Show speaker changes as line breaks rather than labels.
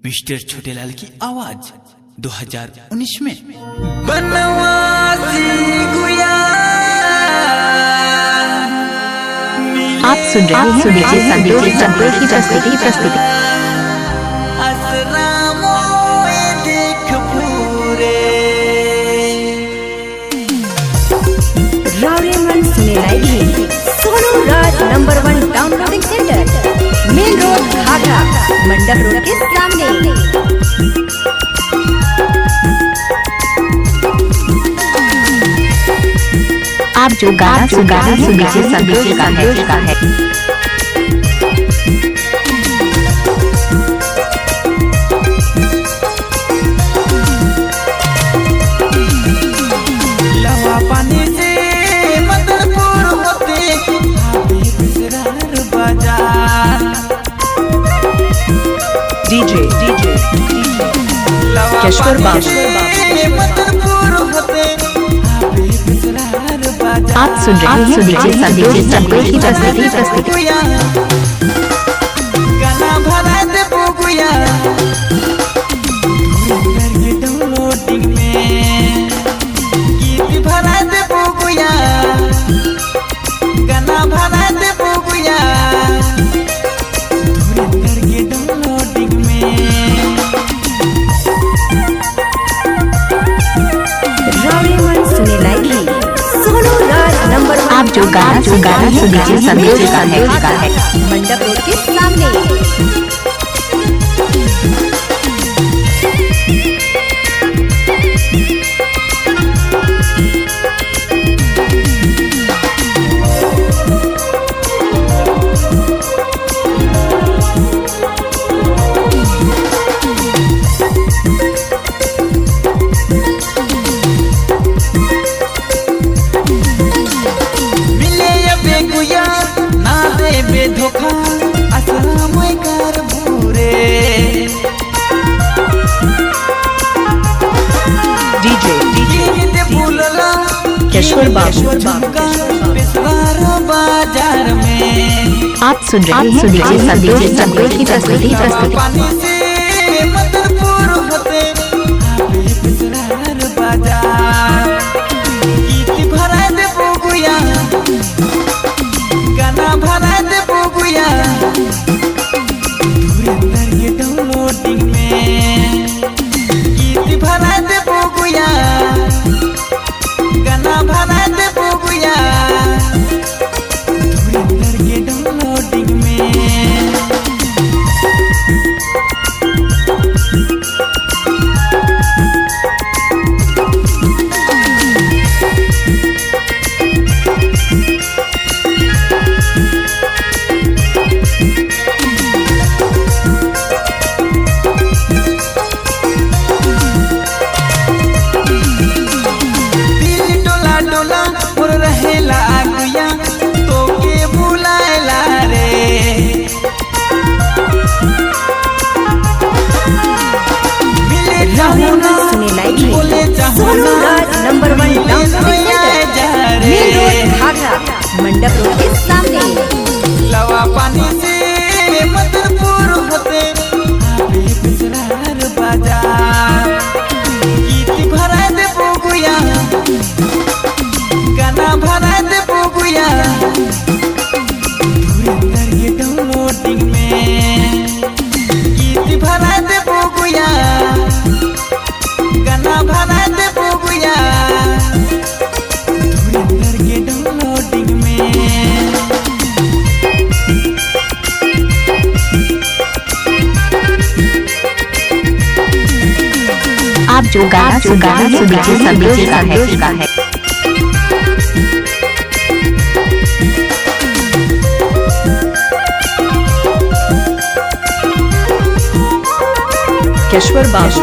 Mister Chhotelal की आवाज 2019 में।
बनवासी गुया
आप सुन रहे हैं संतोष की प्रस्तुति।
असरामो देख पूरे
रावरे मन सुने live Sonu Raj number 1 downloading centre, main road Ghaghra, Mandap road के सामने। आप जो गाना सुन रहे हैं नीचे संतोष का है।
लवा पानी से मदरपुर होते बिसरार बाजार
डीजे
लवा
केशवर
पानी
बाबू।
से मदरपुर होते बिसरार बाजार।
आप सुन रहे हैं नीचे संतोष की प्रस्तुति।
गाना भरा दे बुगुया डाउनलोडिंग में गीत भरा दे बुगुया गाना भरा दे बुगुया धुरंधर के डाउनलोडिंग में।
रावरे मन सुने लाइव सोनू राज नंबर 1। आप जो गाना सुन रहे हैं नीचे संतोष का है। मंडप रोड के सामने।
मिले बेगुया ना दे बेधोखा असलाम कर भूरे
डीजे
गीत भूलला
केशवर बाबू।
बिस्वार बाजार में
आप सुन रहे हैं नीचे संतोष की प्रस्तुति।
पानी से मदरपुर होते बिस्वार बाजार। गीत भरा दे बुगुया गाना भरा दे बुगुया धुरंधर के डाउनलोडिंग में गीत भरा दे बुगुया गाना भरा दे बुगुया धुरंधर के डाउनलोडिंग में। दिल डोला डोला उड़ रहेला आगुया तो के बुलाएला रे मिले जाऊं ना
सुने लाइव
बोले जाऊं
सोनू
ना
Raj number 1 downloading centre, main road Ghaghra, Mandap road के सामने।
लवा पानी से मदरपुर होते बिसरार बाजार। गीत भरा दे बुगुया गाना भरा दे बुगुया धुरंधर के डाउनलोडिंग में गीत भरा दे बुगुया गाना भरा दे बुगुया धुरंधर के डाउनलोडिंग में।
आप जो गाना सुन रहे हैं नीचे संतोष का है। केशवर बाबू।